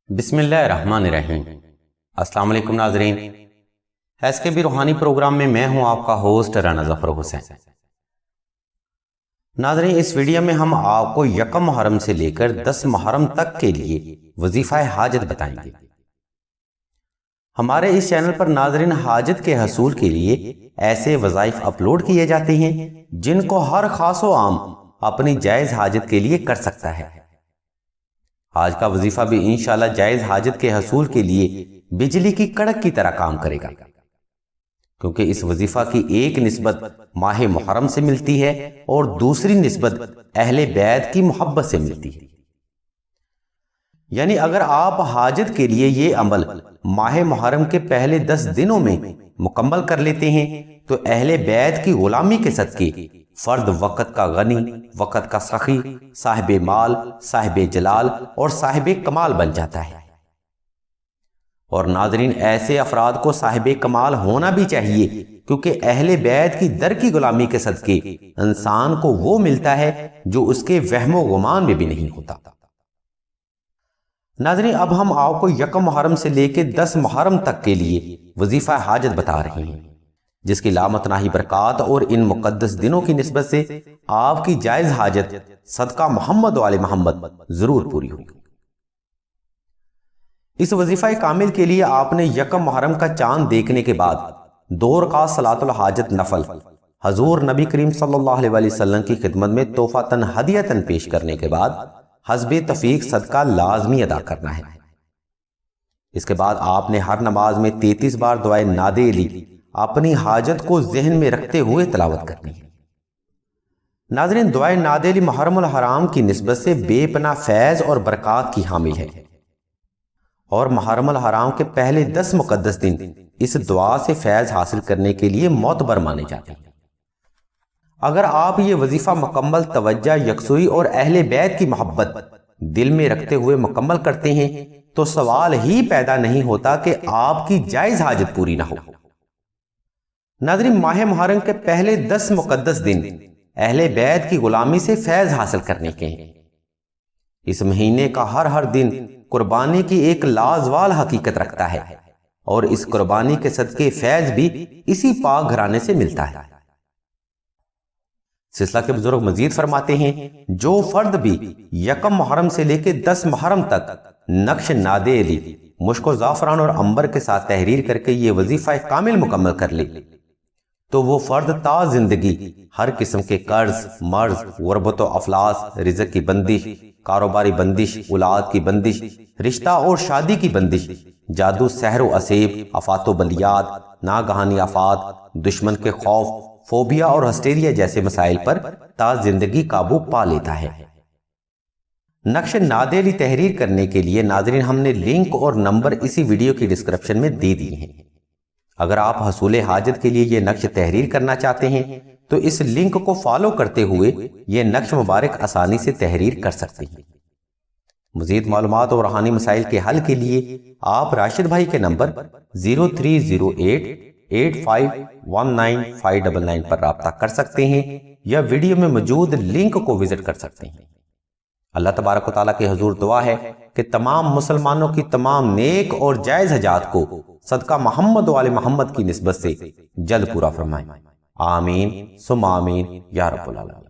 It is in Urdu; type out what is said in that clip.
بسم اللہ الرحمن الرحیم۔ السلام علیکم ناظرین، ایس کے بی روحانی پروگرام میں میں ہوں آپ کا ہوسٹ رانا ظفر حسین۔ ناظرین، اس ویڈیو میں ہم آپ کو یکم محرم سے لے کر 10 محرم تک کے لیے وظیفہ حاجت بتائیں گے۔ ہمارے اس چینل پر ناظرین حاجت کے حصول کے لیے ایسے وظائف اپلوڈ کیے جاتے ہیں جن کو ہر خاص و عام اپنی جائز حاجت کے لیے کر سکتا ہے۔ آج کا وظیفہ بھی انشاءاللہ جائز حاجت کے حصول کے لیے بجلی کی کڑک کی طرح کام کرے گا، کیونکہ اس وظیفہ کی ایک نسبت ماہ محرم سے ملتی ہے اور دوسری نسبت اہل بیت کی محبت سے ملتی ہے۔ یعنی اگر آپ حاجت کے لیے یہ عمل ماہ محرم کے پہلے 10 دنوں میں مکمل کر لیتے ہیں تو اہل بیت کی غلامی کے صدقے فرد وقت کا غنی، وقت کا سخی، صاحب مال، صاحب جلال اور صاحب کمال بن جاتا ہے۔ اور ناظرین، ایسے افراد کو صاحب کمال ہونا بھی چاہیے، کیونکہ اہل بیت کی در کی غلامی کے صدقے انسان کو وہ ملتا ہے جو اس کے وہم و گمان میں بھی نہیں ہوتا۔ ناظرین، اب ہم آپ کو یکم محرم سے لے کے 10 محرم تک کے لیے وظیفہ حاجت بتا رہے ہیں، جس کی لامتناہی برکات اور ان مقدس دنوں کی نسبت سے آپ کی جائز حاجت صدقہ محمد و آل محمد ضرور پوری ہوگی۔ اس وظیفہ کامل کے لیے آپ نے یکم محرم کا چاند دیکھنے کے بعد 2 رکعت صلاۃ الحاجت نفل حضور نبی کریم صلی اللہ علیہ وسلم کی خدمت میں تحفۃً ہدیۃً پیش کرنے کے بعد حسب توفیق صدقہ لازمی ادا کرنا ہے۔ اس کے بعد آپ نے ہر نماز میں 33 بار دعائے نادے علی اپنی حاجت کو ذہن میں رکھتے ہوئے تلاوت کرنی ہے۔ ناظرین، دعائے نادے علی محرم الحرام کی نسبت سے بے پناہ فیض اور برکات کی حامل ہے، اور محرم الحرام کے پہلے 10 مقدس دن اس دعا سے فیض حاصل کرنے کے لیے معتبر مانے جاتے ہیں۔ اگر آپ یہ وظیفہ مکمل توجہ، یکسوئی اور اہل بیت کی محبت دل میں رکھتے ہوئے مکمل کرتے ہیں تو سوال ہی پیدا نہیں ہوتا کہ آپ کی جائز حاجت پوری نہ ہو۔ ناظرین، ماہ محرم کے پہلے 10 مقدس دن اہل بیت کی غلامی سے فیض حاصل کرنے کے ہیں۔ اس مہینے کا ہر دن قربانی کی ایک لازوال حقیقت رکھتا ہے، اور اس قربانی کے صدقے فیض بھی اسی پاک گھرانے سے ملتا ہے۔ سلسلہ کے بزرگ مزید فرماتے ہیں، جو فرد بھی یکم محرم سے لے کے 10 محرم تک نقش نادے علی مشک و زعفران اور عنبر کے ساتھ تحریر کر کے یہ وظیفہ کامل مکمل کر لے تو وہ فرد تا زندگی ہر قسم کے قرض، مرض، غربت و افلاس، رزق کی بندش، کاروباری بندش، اولاد کی بندش، رشتہ اور شادی کی بندش، جادو، سحر و اسیب، آفات و بلیات، ناگہانی آفات، دشمن کے خوف، فوبیا اور ہسٹیریا جیسے مسائل پر تا زندگی قابو پا لیتا ہے۔ نقش نادے علی تحریر کرنے کے لیے ناظرین ہم نے لنک اور نمبر اسی ویڈیو کی ڈسکرپشن میں دے دیے ہیں۔ اگر آپ حصول حاجت کے لیے یہ نقش تحریر کرنا چاہتے ہیں تو اس لنک کو فالو کرتے ہوئے یہ نقش مبارک آسانی سے تحریر کر سکتے ہیں۔ مزید معلومات اور روحانی مسائل کے حل کے لیے آپ راشد بھائی کے نمبر 0308851999 پر رابطہ کر سکتے ہیں یا ویڈیو میں موجود لنک کو وزٹ کر سکتے ہیں۔ اللہ تبارک و تعالیٰ کے حضور دعا ہے کہ تمام مسلمانوں کی تمام نیک اور جائز حاجات کو صدقہ محمد و آل محمد کی نسبت سے جلد پورا فرمائے۔ آمین ثم آمین یا رب العالمین۔